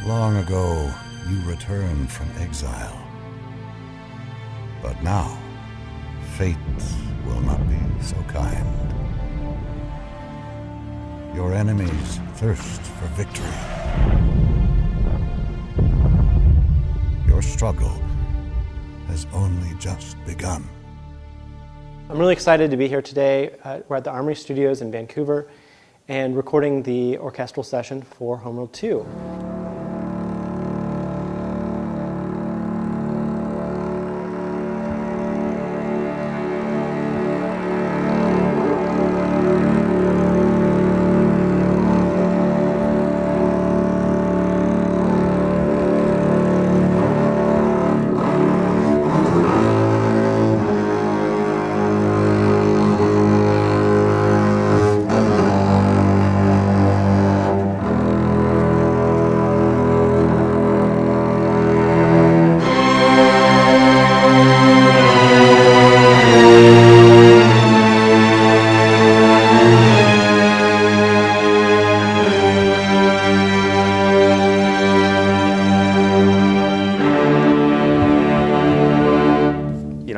Long ago, you returned from exile. But now, fate will not be so kind. Your enemies thirst for victory. Your struggle has only just begun. I'm really excited to be here today. We're at the Armory Studios in Vancouver and recording the orchestral session for Homeworld 2.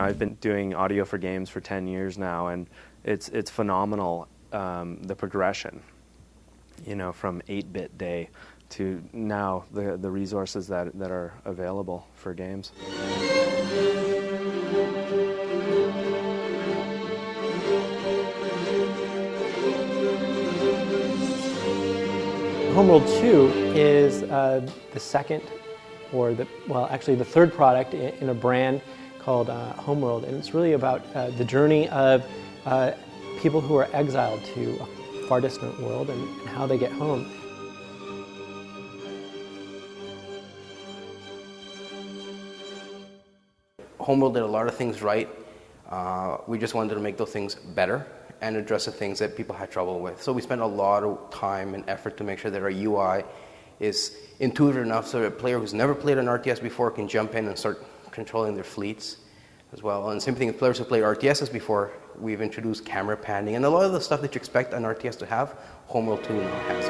I've been doing audio for games for 10 years now, and it's phenomenal, the progression, from 8-bit day to now the resources that are available for games. Homeworld 2 is the second, actually the third product in a brand called Homeworld, and it's really about the journey of people who are exiled to a far distant world and how they get home. Homeworld did a lot of things right. We just wanted to make those things better and address the things that people had trouble with. So we spent a lot of time and effort to make sure that our UI is intuitive enough so that a player who's never played an RTS before can jump in and start controlling their fleets as well. And same thing with players who played RTSs before. We've introduced camera panning, and a lot of the stuff that you expect an RTS to have, Homeworld 2 now has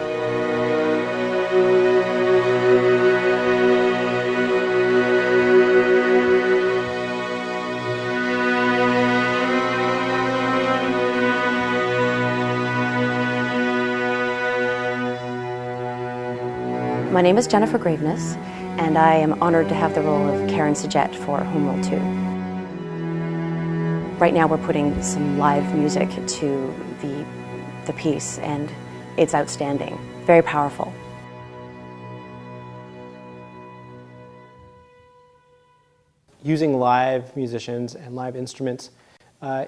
My name is Jennifer Graveness, and I am honored to have the role of Karen Sajet for Homeworld 2. Right now we're putting some live music to the piece, and it's outstanding, very powerful. Using live musicians and live instruments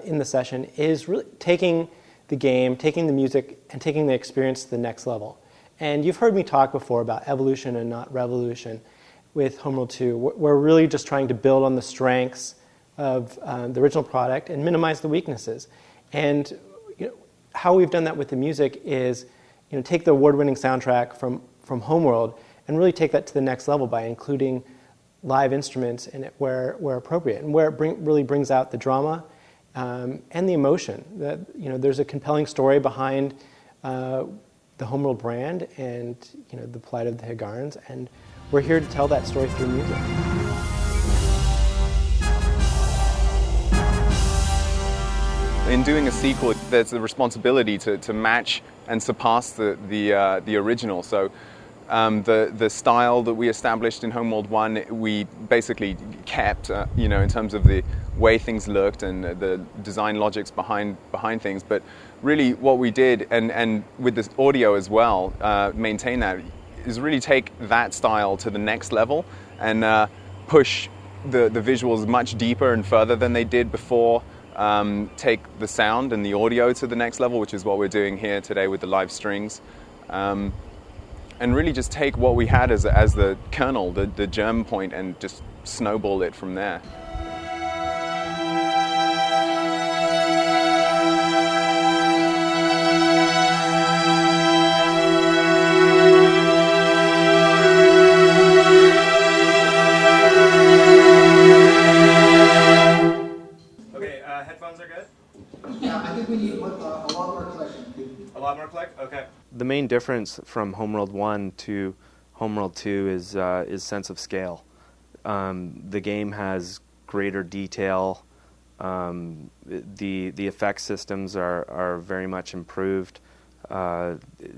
in the session is really taking the game, taking the music, and taking the experience to the next level. And you've heard me talk before about evolution and not revolution with Homeworld 2. We're really just trying to build on the strengths of the original product and minimize the weaknesses. And how we've done that with the music is take the award-winning soundtrack from Homeworld and really take that to the next level by including live instruments in it where appropriate and where it really brings out the drama and the emotion. There's a compelling story behind the Homeworld brand and the plight of the Higarans, and we're here to tell that story through music. In doing a sequel, there's the responsibility to match and surpass the original. So the style that we established in Homeworld 1, we basically kept, in terms of the way things looked and the design logics behind things. But really what we did, and with this audio as well, maintain that, is really take that style to the next level and push the visuals much deeper and further than they did before. Take the sound and the audio to the next level, which is what we're doing here today with the live strings. And really just take what we had as the kernel, the germ point, and just snowball it from there. The main difference from Homeworld 1 to Homeworld 2 is sense of scale. The game has greater detail. The effect systems are very much improved.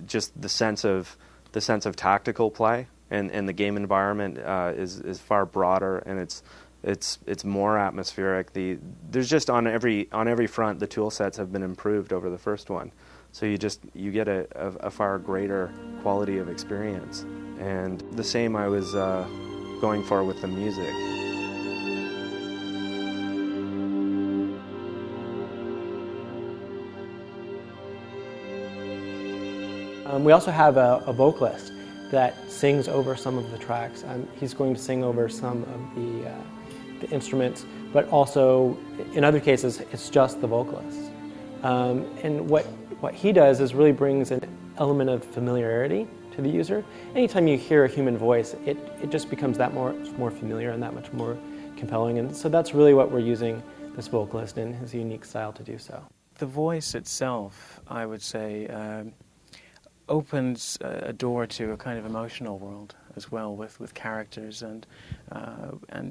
Just the sense of tactical play and the game environment is far broader, and it's more atmospheric. There's just on every front, the tool sets have been improved over the first one, so you get a far greater quality of experience. And the same I was going for with the music. We also have a vocalist that sings over some of the tracks. He's going to sing over some of the instruments, but also in other cases it's just the vocalist. And what he does is really brings an element of familiarity to the user. Anytime you hear a human voice, it just becomes that more familiar and that much more compelling. And so that's really what we're using this vocalist in his unique style to do so. The voice itself, I would say, opens a door to a kind of emotional world as well, with characters and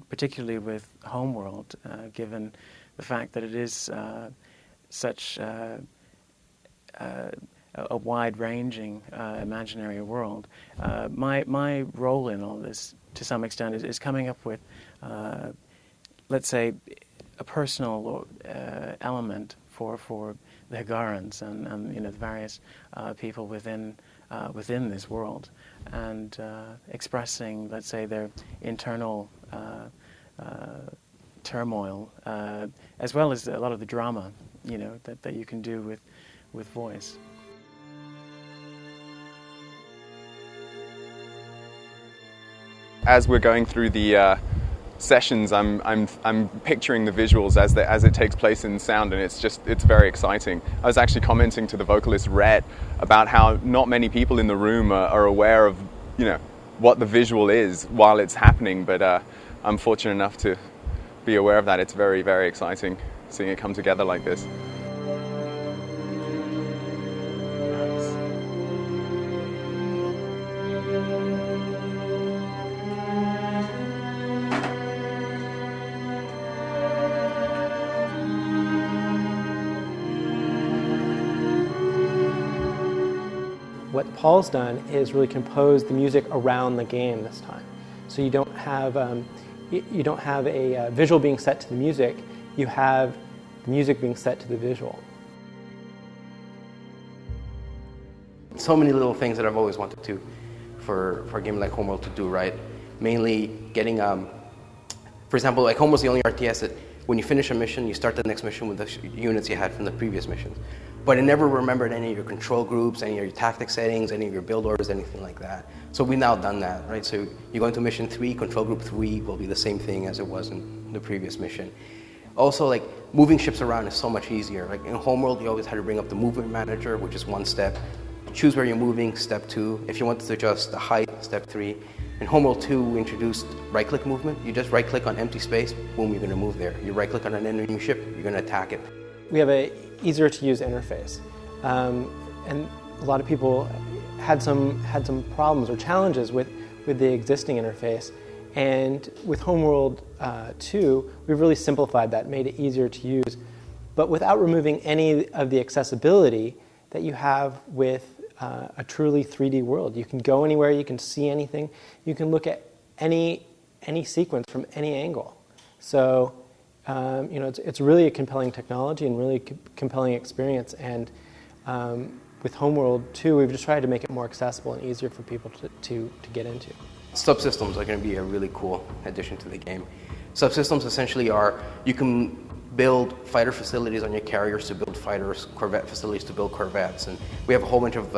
particularly with Homeworld, given the fact that it is such a wide-ranging imaginary world. My role in all this, to some extent, is coming up with, let's say, a personal element for the Hagarans and the various people within this world, and expressing, let's say, their internal turmoil, as well as a lot of the drama, that you can do with voice. As we're going through the sessions, I'm picturing the visuals as it takes place in sound, and it's very exciting. I was actually commenting to the vocalist Rhett about how not many people in the room are aware of what the visual is while it's happening, but I'm fortunate enough to be aware of that. It's very, very exciting seeing it come together like this. What Paul's done is really compose the music around the game this time. So you don't have a visual being set to the music, you have the music being set to the visual. So many little things that I've always wanted to for a game like Homeworld to do right. Mainly getting, for example, like Homeworld's the only RTS that when you finish a mission, you start the next mission with the units you had from the previous missions. But it never remembered any of your control groups, any of your tactic settings, any of your build orders, anything like that. So we've now done that, right? So you go into mission 3, control group 3 will be the same thing as it was in the previous mission. Also, like, moving ships around is so much easier. Like in Homeworld, you always had to bring up the movement manager, which is one step. Choose where you're moving, step 2. If you wanted to adjust the height, step 3. In Homeworld 2, we introduced right-click movement. You just right-click on empty space, boom, you're going to move there. You right-click on an enemy ship, you're going to attack it. We have a easier to use interface, and a lot of people had some problems or challenges with the existing interface, and with Homeworld 2 we've really simplified that, made it easier to use, but without removing any of the accessibility that you have with a truly 3D world. You can go anywhere, you can see anything, you can look at any sequence from any angle. So it's really a compelling technology and really compelling experience. And with Homeworld 2, we've just tried to make it more accessible and easier for people to get into. Subsystems are going to be a really cool addition to the game. Subsystems essentially are, you can build fighter facilities on your carriers to build fighters, corvette facilities to build corvettes, and we have a whole bunch of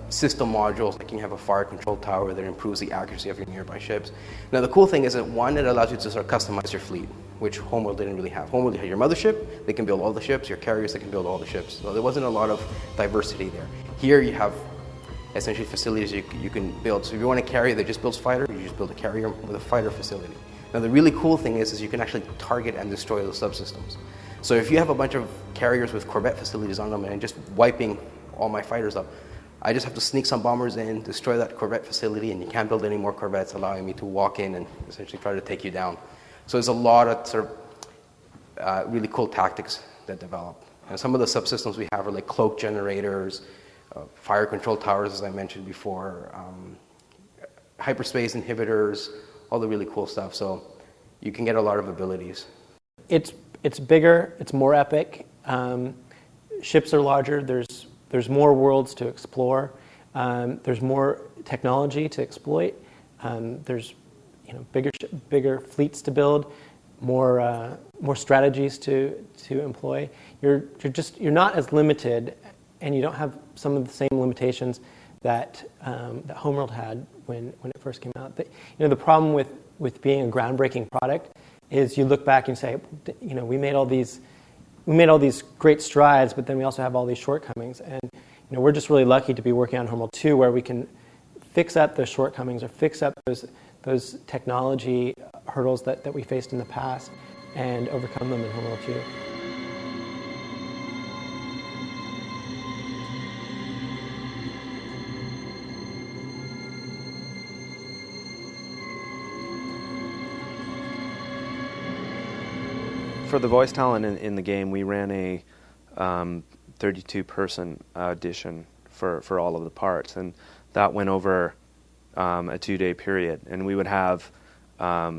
system modules. Like you can have a fire control tower that improves the accuracy of your nearby ships. Now the cool thing is that one, it allows you to sort of customize your fleet, which Homeworld didn't really have. Homeworld, you had your mothership, they can build all the ships, your carriers, they can build all the ships. So there wasn't a lot of diversity there. Here you have essentially facilities you can build. So if you want a carrier that just builds fighter, you just build a carrier with a fighter facility. Now the really cool thing is you can actually target and destroy those subsystems. So if you have a bunch of carriers with corvette facilities on them and just wiping all my fighters up, I just have to sneak some bombers in, destroy that Corvette facility, and you can't build any more Corvettes, allowing me to walk in and essentially try to take you down. So there's a lot of sort of really cool tactics that develop. And some of the subsystems we have are like cloak generators, fire control towers, as I mentioned before, hyperspace inhibitors, all the really cool stuff. So you can get a lot of abilities. It's bigger, it's more epic. Ships are larger. There's more worlds to explore. There's more technology to exploit. There's bigger fleets to build, more strategies to employ. You're not as limited, and you don't have some of the same limitations that Homeworld had when it first came out. The problem with being a groundbreaking product is you look back and say, we made all these great strides, but then we also have all these shortcomings. And we're just really lucky to be working on Homeworld 2, where we can fix up those shortcomings or fix up those technology hurdles that we faced in the past and overcome them in Homeworld 2. For the voice talent in the game, we ran a 32-person audition for all of the parts, and that went over a 2-day period. And we would have, half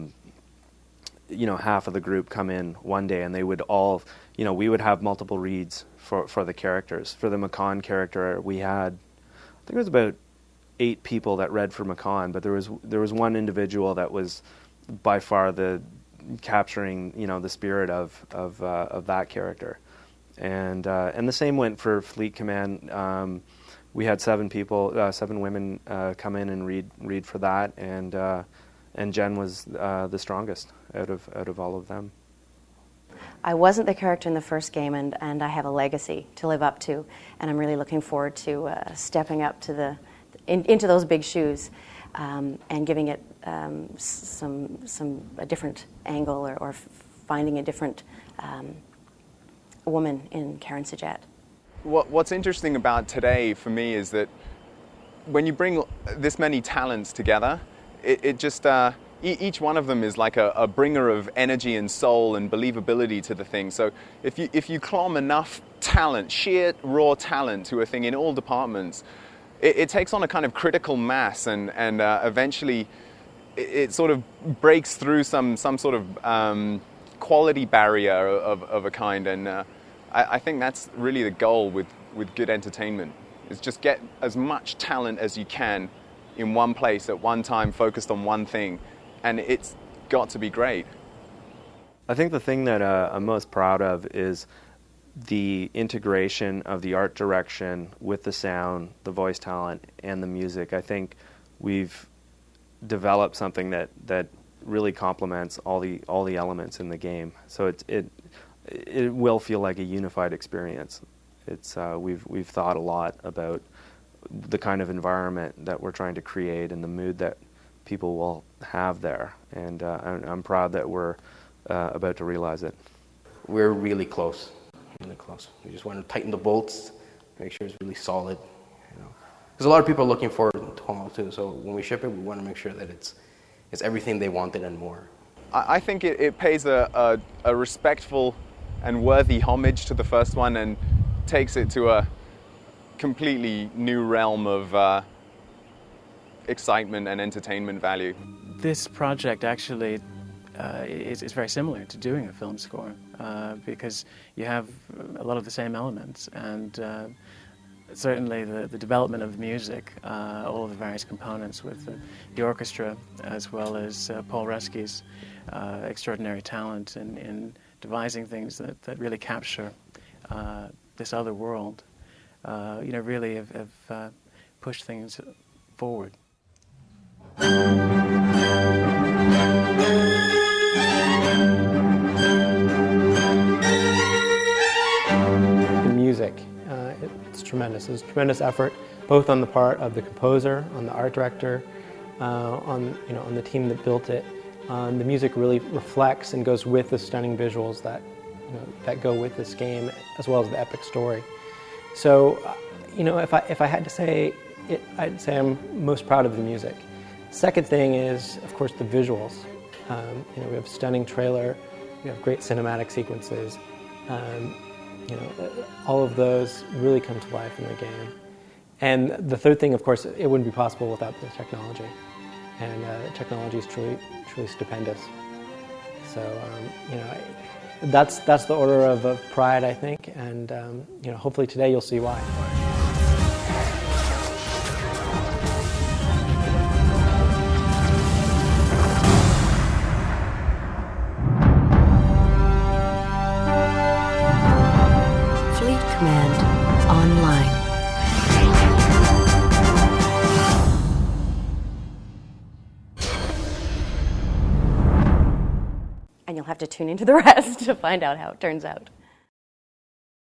of the group come in one day, and they would all, we would have multiple reads for the characters. For the Macan character, we had, I think it was about 8 people that read for Macan, but there was one individual that was by far the capturing the spirit of that character, and the same went for Fleet Command. We had 7 women come in and read for that, and Jen was the strongest out of all of them. I wasn't the character in the first game, and I have a legacy to live up to, and I'm really looking forward to stepping up to into those big shoes. And giving it a different angle or finding a different woman in Karen Sajat. What's interesting about today for me is that when you bring this many talents together, it just each one of them is like a bringer of energy and soul and believability to the thing. So if you clomb enough talent, sheer raw talent to a thing in all departments, it takes on a kind of critical mass, and eventually it sort of breaks through some sort of quality barrier of a kind. And I think that's really the goal with good entertainment, is just get as much talent as you can in one place at one time, focused on one thing, and it's got to be great. I think the thing that I'm most proud of is the integration of the art direction with the sound, the voice talent, and the music. I think we've developed something that really complements all the elements in the game. So it will feel like a unified experience. It's we've thought a lot about the kind of environment that we're trying to create and the mood that people will have there. And I'm proud that we're about to realize it. We're really close. Really close. We just want to tighten the bolts, make sure it's really solid. Because a lot of people are looking forward to Homeworld 2, so when we ship it, we want to make sure that it's everything they wanted and more. I think it pays a respectful and worthy homage to the first one, and takes it to a completely new realm of excitement and entertainment value. This project actually is very similar to doing a film score because you have a lot of the same elements, and certainly the development of the music, all of the various components with the orchestra, as well as Paul Reske's extraordinary talent in devising things that really capture this other world, really have pushed things forward. The music, it's tremendous. It's tremendous effort, both on the part of the composer, on the art director, on the team that built it. The music really reflects and goes with the stunning visuals that go with this game, as well as the epic story. So, if I had to say it, I'd say I'm most proud of the music. Second thing is, of course, the visuals. We have a stunning trailer, we have great cinematic sequences. All of those really come to life in the game. And the third thing, of course, it wouldn't be possible without the technology. And technology is truly, truly stupendous. So, that's the order of pride, I think. And, hopefully today you'll see why. Command online. And you'll have to tune into the rest to find out how it turns out.